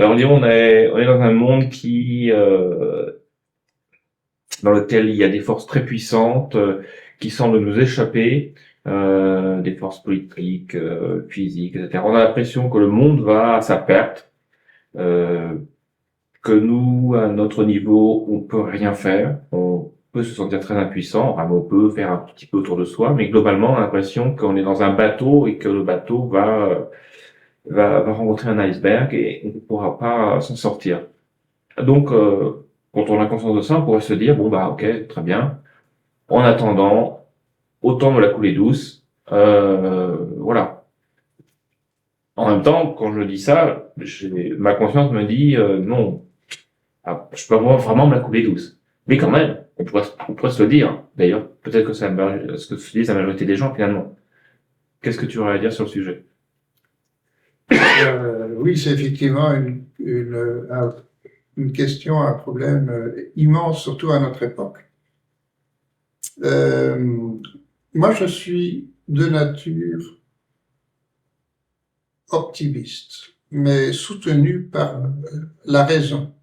Alors, disons, on est dans un monde dans lequel il y a des forces très puissantes qui semblent nous échapper, des forces politiques, physiques, etc. On a l'impression que le monde va à sa perte, euh, que nous, à notre niveau, on peut rien faire. On peut se sentir très impuissant, enfin, on peut faire un petit peu autour de soi, mais globalement, on a l'impression qu'on est dans un bateau et que le bateau va rencontrer un iceberg et on ne pourra pas s'en sortir. Donc, quand on a conscience de ça, on pourrait se dire, bon, bah, ok, très bien. En attendant, autant me la couler douce. Voilà. En même temps, quand je dis ça, ma conscience me dit, non, je peux vraiment me la couler douce. Mais quand même, on pourrait se le dire. D'ailleurs, peut-être que ce que se dit la majorité des gens, finalement. Qu'est-ce que tu aurais à dire sur le sujet? Oui, c'est effectivement une question, un problème immense, surtout à notre époque. Moi, je suis de nature optimiste, mais soutenu par la raison.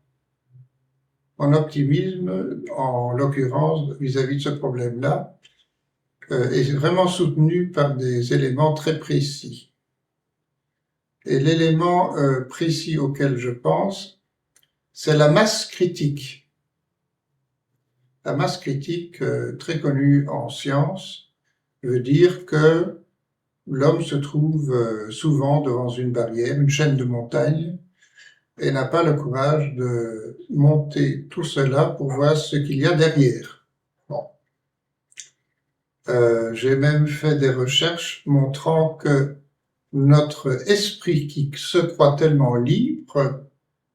Mon optimisme, en l'occurrence, vis-à-vis de ce problème-là, est vraiment soutenu par des éléments très précis. Et l'élément précis auquel je pense, c'est la masse critique. La masse critique, très connue en sciences, veut dire que l'homme se trouve souvent devant une barrière, une chaîne de montagnes, et n'a pas le courage de monter tout cela pour voir ce qu'il y a derrière. Bon. J'ai même fait des recherches montrant que notre esprit qui se croit tellement libre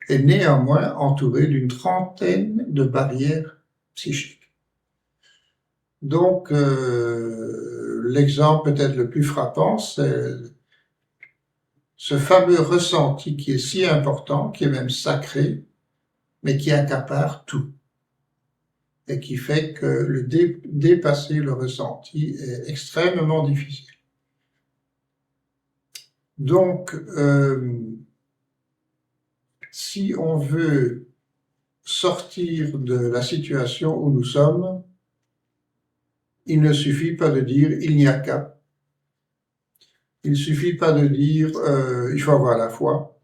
est néanmoins entouré d'une trentaine de barrières psychiques. Donc, l'exemple peut-être le plus frappant, c'est ce fameux ressenti qui est si important, qui est même sacré, mais qui accapare tout. Et qui fait que dépasser le ressenti est extrêmement difficile. Donc, si on veut sortir de la situation où nous sommes, il ne suffit pas de dire « il n'y a qu'à ». Il ne suffit pas de dire « il faut avoir la foi ».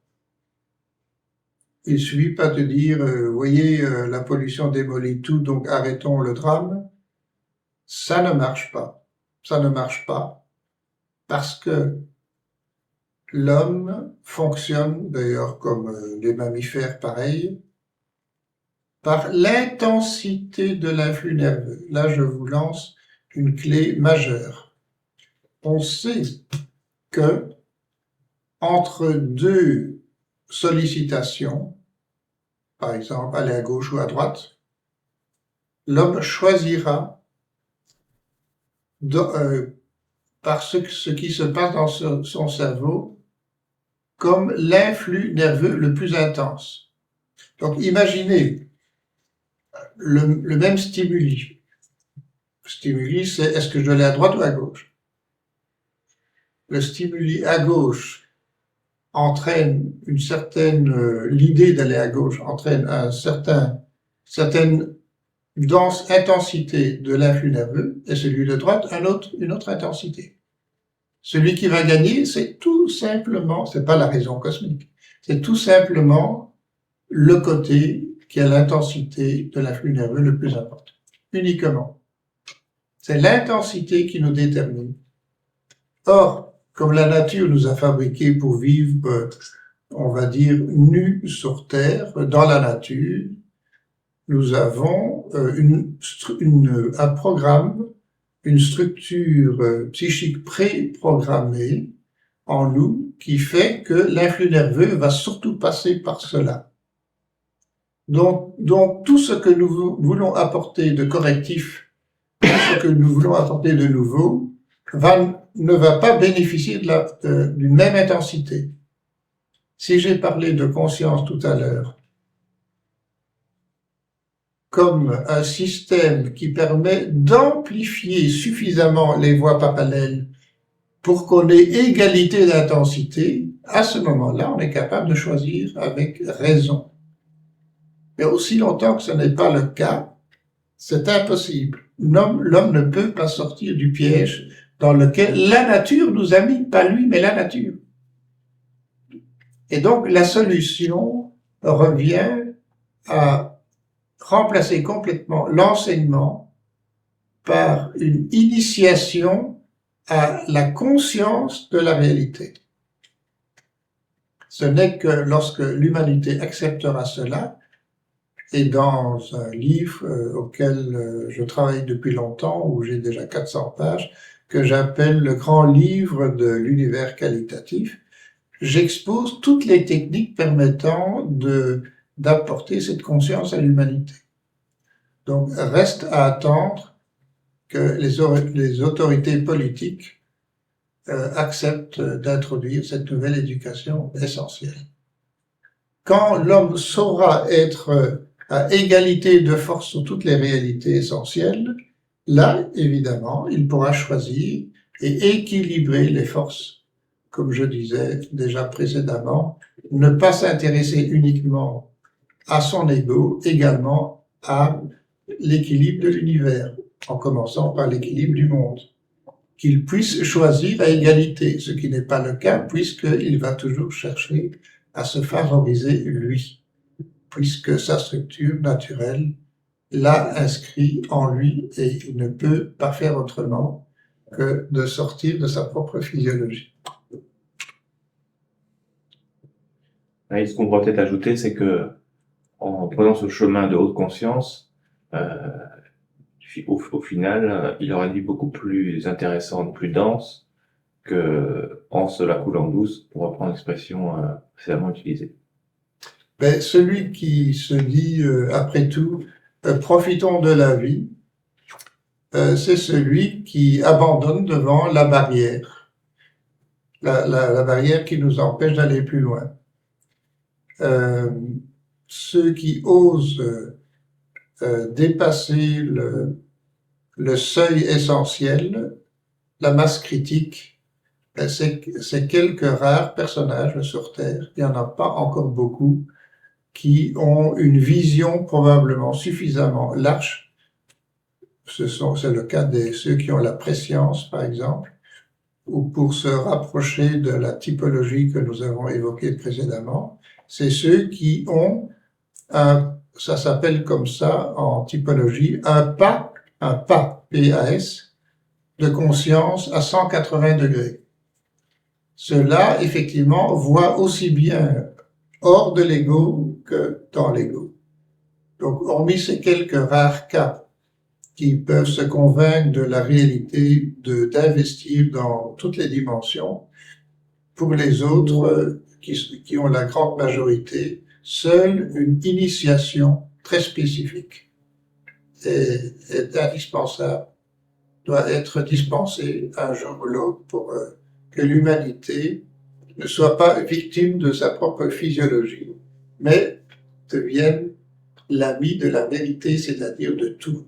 Il ne suffit pas de dire « voyez, la pollution démolit tout, donc arrêtons le drame ». Ça ne marche pas. Ça ne marche pas parce que l'homme fonctionne, d'ailleurs comme les mammifères pareil, par l'intensité de l'influx nerveux. Là, je vous lance une clé majeure. On sait que entre deux sollicitations, par exemple aller à gauche ou à droite, l'homme choisira par ce qui se passe dans son cerveau comme l'influx nerveux le plus intense. Donc imaginez le même stimuli. Le stimuli, c'est est-ce que je vais aller à droite ou à gauche? Le stimuli à gauche entraîne une certaine, l'idée d'aller à gauche entraîne certaine dense intensité de l'influx nerveux, et celui de droite, une autre intensité. Celui qui va gagner, c'est tout simplement, c'est pas la raison cosmique, c'est tout simplement le côté qui a l'intensité de l'influx nerveux le plus important. Uniquement. C'est l'intensité qui nous détermine. Or, comme la nature nous a fabriqués pour vivre, on va dire, nus sur Terre, dans la nature, nous avons un programme, une structure psychique préprogrammée en nous qui fait que l'influx nerveux va surtout passer par cela. Donc tout ce que nous voulons apporter de correctif, tout ce que nous voulons apporter de nouveau, ne va pas bénéficier d'une même intensité. Si j'ai parlé de conscience tout à l'heure, comme un système qui permet d'amplifier suffisamment les voies parallèles pour qu'on ait égalité d'intensité, à ce moment-là, on est capable de choisir avec raison. Mais aussi longtemps que ce n'est pas le cas, c'est impossible. L'homme ne peut pas sortir du piège dans lequel la nature nous a mis, pas lui, mais la nature. Et donc, la solution revient à remplacer complètement l'enseignement par une initiation à la conscience de la réalité. Ce n'est que lorsque l'humanité acceptera cela, et dans un livre auquel je travaille depuis longtemps, où j'ai déjà 400 pages, que j'appelle le grand livre de l'univers qualitatif, j'expose toutes les techniques permettant d'apporter cette conscience à l'humanité. Donc, reste à attendre que les autorités politiques acceptent d'introduire cette nouvelle éducation essentielle. Quand l'homme saura être à égalité de force sur toutes les réalités essentielles, là, évidemment, il pourra choisir et équilibrer les forces. Comme je disais déjà précédemment, ne pas s'intéresser uniquement à son ego, également à l'équilibre de l'univers, en commençant par l'équilibre du monde. Qu'il puisse choisir à égalité, ce qui n'est pas le cas, puisqu'il va toujours chercher à se favoriser lui, puisque sa structure naturelle l'a inscrit en lui et il ne peut pas faire autrement que de sortir de sa propre physiologie. Et ce qu'on pourrait peut-être ajouter, c'est que en prenant ce chemin de haute conscience, au final, il aurait dit beaucoup plus intéressant, plus dense, que en se la coulant douce, pour reprendre l'expression précédemment utilisée. Ben, celui qui se dit, après tout, profitons de la vie, c'est celui qui abandonne devant la barrière, la barrière qui nous empêche d'aller plus loin. Ceux qui osent dépasser le seuil essentiel, la masse critique, ben c'est quelques rares personnages sur Terre, il n'y en a pas encore beaucoup, qui ont une vision probablement suffisamment large. C'est le cas de ceux qui ont la préscience, par exemple, ou pour se rapprocher de la typologie que nous avons évoquée précédemment, c'est ceux qui ont ça s'appelle comme ça en typologie, un pas, PAS, de conscience à 180 degrés. Ceux-là, effectivement, voient aussi bien hors de l'ego que dans l'ego. Donc, hormis ces quelques rares cas qui peuvent se convaincre de la réalité d'investir dans toutes les dimensions, pour les autres qui ont la grande majorité, seule une initiation très spécifique est indispensable, doit être dispensée un jour ou l'autre pour que l'humanité ne soit pas victime de sa propre physiologie, mais devienne l'ami de la vérité, c'est-à-dire de tout.